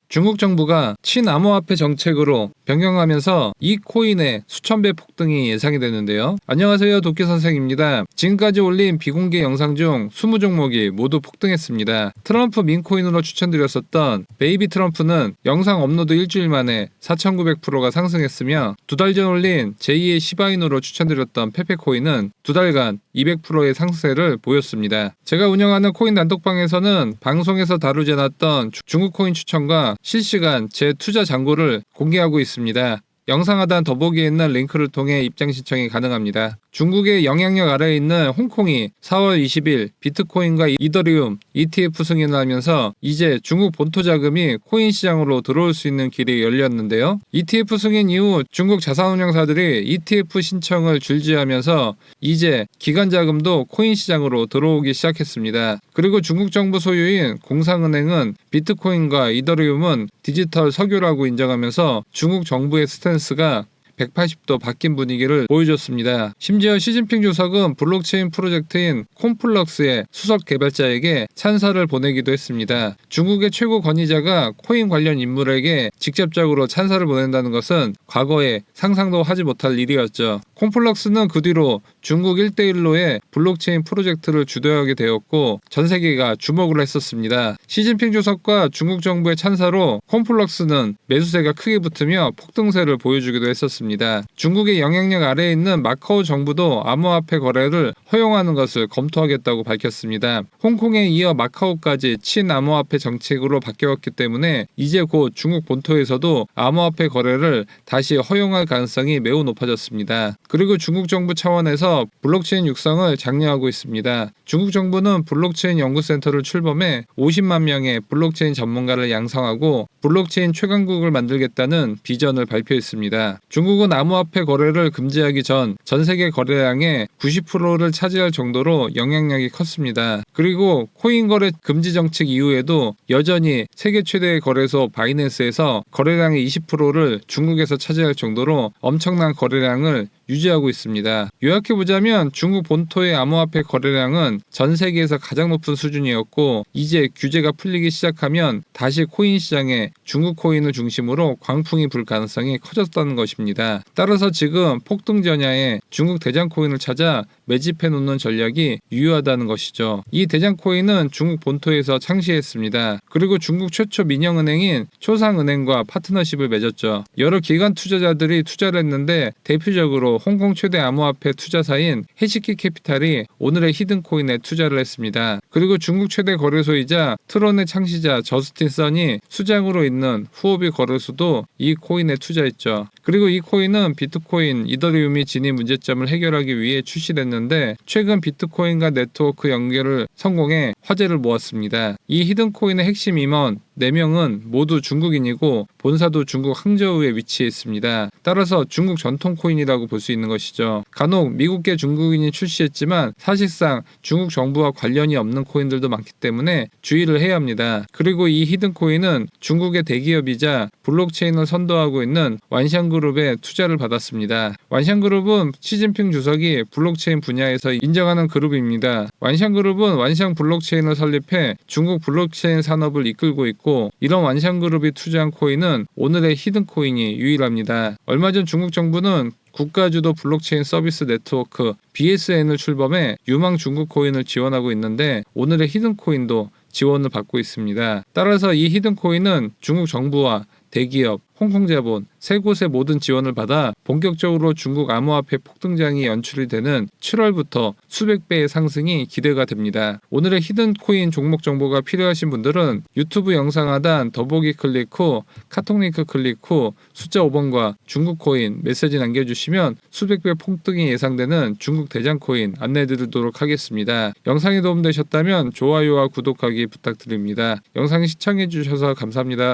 중국 정부가 친암호화폐 정책으로 변경하면서 이 코인의 수천 배 폭등이 예상이 되는데요. 안녕하세요, 도끼 선생입니다. 지금까지 올린 비공개 영상 중 20종목이 모두 폭등했습니다. 트럼프 민코인으로 추천드렸었던 베이비 트럼프는 영상 업로드 일주일 만에 4,900%가 상승했으며, 두 달 전 올린 제2의 시바이누로 추천드렸던 페페코인은 두 달간 200%의 상승세를 보였습니다. 제가 운영하는 코인 단톡방에서는 방송에서 다루지 않았던 중국 코인 추천과 실시간 제 투자 잔고를 공개하고 있습니다. 영상 하단 더보기에 있는 링크를 통해 입장 신청이 가능합니다. 중국의 영향력 아래에 있는 홍콩이 4월 20일 비트코인과 이더리움 ETF 승인을 하면서 이제 중국 본토 자금이 코인 시장으로 들어올 수 있는 길이 열렸는데요. ETF 승인 이후 중국 자산운용사들이 ETF 신청을 줄지하면서 이제 기관 자금도 코인 시장으로 들어오기 시작했습니다. 그리고 중국 정부 소유인 공상은행은 비트코인과 이더리움은 디지털 석유라고 인정하면서 중국 정부의 스탠스가 180도 바뀐 분위기를 보여줬습니다. 심지어 시진핑 주석은 블록체인 프로젝트인 콤플럭스의 수석 개발자에게 찬사를 보내기도 했습니다. 중국의 최고 권위자가 코인 관련 인물에게 직접적으로 찬사를 보낸다는 것은 과거에 상상도 하지 못할 일이었죠. 콤플럭스는 그 뒤로 중국 1대1로의 블록체인 프로젝트를 주도하게 되었고 전 세계가 주목을 했었습니다. 시진핑 주석과 중국 정부의 찬사로 콤플럭스는 매수세가 크게 붙으며 폭등세를 보여주기도 했었습니다. 중국의 영향력 아래에 있는 마카오 정부도 암호화폐 거래를 허용하는 것을 검토하겠다고 밝혔습니다. 홍콩에 이어 마카오까지 친암호화폐 정책으로 바뀌었기 때문에 이제 곧 중국 본토에서도 암호화폐 거래를 다시 허용할 가능성이 매우 높아졌습니다. 그리고 중국 정부 차원에서 블록체인 육성을 장려하고 있습니다. 중국 정부는 블록체인 연구센터를 출범해 50만 명의 블록체인 전문가를 양성하고 블록체인 최강국을 만들겠다는 비전을 발표했습니다. 중국은 암호화폐 거래를 금지하기 전 세계 거래량의 90%를 차지할 정도로 영향력이 컸습니다. 그리고 코인 거래 금지 정책 이후에도 여전히 세계 최대의 거래소 바이낸스에서 거래량의 20%를 중국에서 차지할 정도로 엄청난 거래량을 유지하고 있습니다. 요약해보자면 중국 본토의 암호화폐 거래량은 전 세계에서 가장 높은 수준이었고 이제 규제가 풀리기 시작하면 다시 코인 시장에 중국 코인을 중심으로 광풍이 불 가능성이 커졌다는 것입니다. 따라서 지금 폭등 전야에 중국 대장 코인을 찾아 매집해 놓는 전략이 유효하다는 것이죠. 이 대장 코인은 중국 본토에서 창시했습니다. 그리고 중국 최초 민영은행인 초상은행과 파트너십을 맺었죠. 여러 기관 투자자들이 투자를 했는데 대표적으로 홍콩 최대 암호화폐 투자사인 해시키 캐피탈이 오늘의 히든코인에 투자를 했습니다. 그리고 중국 최대 거래소이자 트론의 창시자 저스틴 선이 수장으로 있는 후오비 거래소도 이 코인에 투자했죠. 그리고 이 코인은 비트코인, 이더리움이 지닌 문제점을 해결하기 위해 출시됐는데 최근 비트코인과 네트워크 연결을 성공해 화제를 모았습니다. 이 히든코인의 핵심 임원 4명은 모두 중국인이고 본사도 중국 항저우에 위치해 있습니다. 따라서 중국 전통 코인이라고 볼 수 있는 것이죠. 간혹 미국계 중국인이 출시했지만 사실상 중국 정부와 관련이 없는 코인들도 많기 때문에 주의를 해야 합니다. 그리고 이 히든코인은 중국의 대기업이자 블록체인을 선도하고 있는 완샹그룹의 투자를 받았습니다. 완샹그룹은 시진핑 주석이 블록체인 분야에서 인정하는 그룹입니다. 완샹그룹은 완샹 블록체인을 설립해 중국 블록체인 산업을 이끌고 있고 이런 완샹그룹이 투자한 코인은 오늘의 히든코인이 유일합니다. 얼마 전 중국 정부는 국가주도 블록체인 서비스 네트워크 BSN을 출범해 유망 중국 코인을 지원하고 있는데 오늘의 히든코인도 지원을 받고 있습니다. 따라서 이 히든코인은 중국 정부와 대기업, 홍콩 자본 세 곳의 모든 지원을 받아 본격적으로 중국 암호화폐 폭등장이 연출이 되는 7월부터 수백 배의 상승이 기대가 됩니다. 오늘의 히든코인 종목 정보가 필요하신 분들은 유튜브 영상 하단 더보기 클릭 후 카톡 링크 클릭 후 숫자 5번과 중국 코인 메시지 남겨주시면 수백 배 폭등이 예상되는 중국 대장 코인 안내드리도록 하겠습니다. 영상이 도움되셨다면 좋아요와 구독하기 부탁드립니다. 영상 시청해주셔서 감사합니다.